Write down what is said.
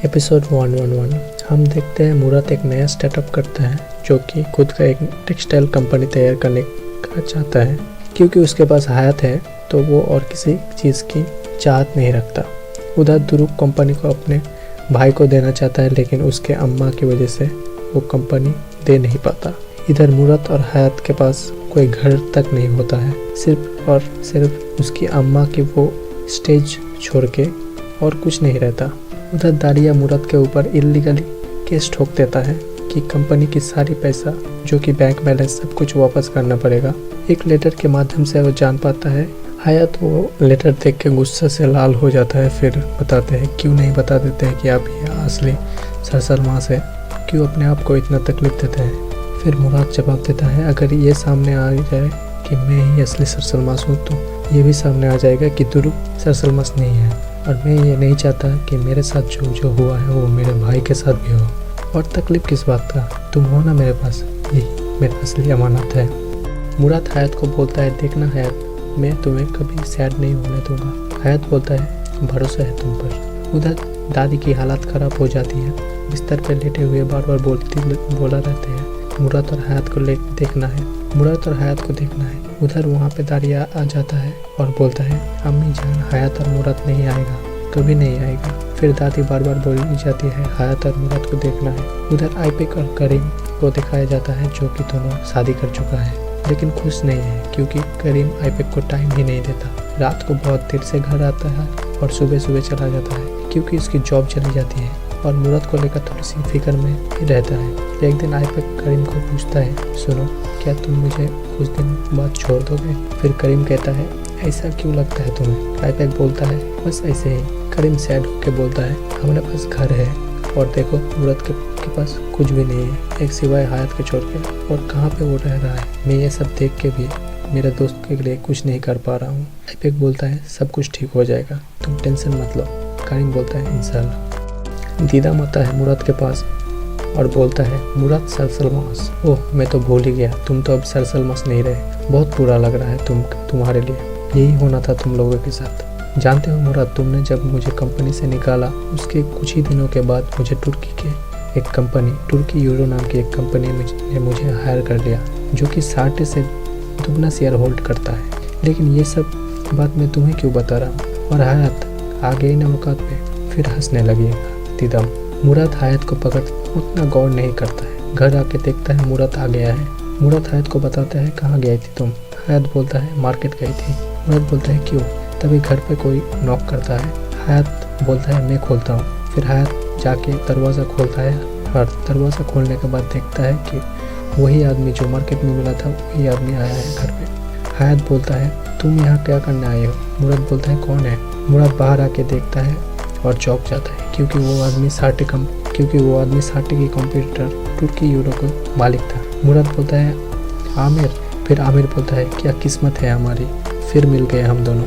Episode 111। हम देखते हैं मुराद एक नया स्टार्टअप करता है जो कि खुद का एक टेक्सटाइल कंपनी तैयार करने का चाहता है। क्योंकि उसके पास हयात है तो वो और किसी चीज़ की चाहत नहीं रखता। उधर दुरुक कंपनी को अपने भाई को देना चाहता है, लेकिन उसके अम्मा की वजह से वो कंपनी दे नहीं पाता। इधर मुराद और हयात के पास कोई घर तक नहीं होता है, सिर्फ और सिर्फ उसकी अम्मा की वो स्टेज छोड़ के और कुछ नहीं रहता। उधर दारिया मुराद के ऊपर इलीगली केस ठोक देता है कि कंपनी की सारी पैसा जो कि बैंक बैलेंस सब कुछ वापस करना पड़ेगा। एक लेटर के माध्यम से वो जान पाता है। हयात वो लेटर देख के गुस्से से लाल हो जाता है। फिर बताते हैं क्यों नहीं बता देते हैं कि आप ये असली सरसलमास है, क्यों अपने आप को इतना तकलीफ देते हैं। फिर मुराद जवाब देता है अगर ये सामने आ जाए कि मैं ही असली सरसलमास हूँ तो ये भी सामने आ जाएगा कि दुरुक सरसलमास नहीं है, और मैं ये नहीं चाहता कि मेरे साथ जो हुआ है वो मेरे भाई के साथ भी हो। और तकलीफ किस बात का, तुम हो ना मेरे पास, यही मेरा असली अमानत है। मुराद हयात को बोलता है देखना हयात, मैं तुम्हें कभी सैड नहीं होने दूंगा। हयात बोलता है भरोसा है तुम पर। उधर दादी की हालत ख़राब हो जाती है। बिस्तर पर लेटे हुए बार बार बोला रहते हैं मुराद और हयात को देखना है, मुराद और हयात को देखना है। उधर वहाँ पे दारिया आ जाता है और बोलता है अम्मी जान, हयात और मुराद नहीं आएगा, कभी नहीं आएगा। फिर दादी बार बार बोली जाती है हयात और मुराद को देखना है। उधर आईपेक और करीम को दिखाया जाता है जो कि दोनों शादी कर चुका है, लेकिन खुश नहीं है क्योंकि करीम आईपेक को टाइम ही नहीं देता। रात को बहुत देर से घर आता है और सुबह सुबह चला जाता है क्योंकि उसकी जॉब चली जाती है, और मुराद को लेकर थोड़ी सी फिक्र में ही रहता है। एक दिन आईपेक करीम को पूछता है सुनो, क्या तुम मुझे कुछ दिन बाद छोड़ दोगे? फिर करीम कहता है ऐसा क्यों लगता है तुम्हें? आईपेक बोलता है बस ऐसे ही। करीम सैड होकर बोलता है हमारे पास घर है और देखो मुराद के पास कुछ भी नहीं है एक सिवाय हयात के छोड़ के, और कहाँ पे वो रह रहा है। मैं ये सब देख के भी मेरे दोस्त के लिए कुछ नहीं कर पा रहा हूँ। आईपेक बोलता है सब कुछ ठीक हो जाएगा, तुम टेंशन मत लो। करीम बोलता है इंशाल्लाह। दीदा आता है मुराद के पास और बोलता है मुराद सरसलमास, ओह मैं तो भूल ही गया, तुम तो अब सरसलमास नहीं रहे, बहुत बुरा लग रहा है तुम्हारे लिए, यही होना था तुम लोगों के साथ। जानते हो मुराद, तुमने जब मुझे कंपनी से निकाला उसके कुछ ही दिनों के बाद मुझे तुर्की यूरो नाम की एक कंपनी ने मुझे हायर कर लिया जो कि 60 से दुगना शेयर होल्ड करता है। लेकिन ये सब बात मैं तुम्हें क्यों बता रहा हूँ? और हयात आ गई ना औकात पे। फिर हंसने लगी दीदा। मुराद हयात को पकड़ उतना गौर नहीं करता है। घर आके देखता है मुराद आ गया है। मुराद हयात को बताता है कहाँ गई थी तुम? हयात बोलता है मार्केट गई थी। मुराद बोलता है क्यों? तभी घर पे कोई नॉक करता है। हयात बोलता है मैं खोलता हूँ। फिर हयात जाके दरवाज़ा खोलता है और दरवाज़ा खोलने के बाद देखता है कि वही आदमी जो मार्केट में मिला था वही आदमी आया है घर पे। हयात बोलता है तुम यहाँ क्या करने आए हो? मुराद बोलता है कौन है? मुराद बाहर आके देखता है और चौंक जाता है क्योंकि वो आदमी 60 की कंप्यूटर तुर्की यूरो का मालिक था। मुराद बोलता है आमिर। फिर आमिर बोलता है क्या किस्मत है हमारी, फिर मिल गए हम दोनों।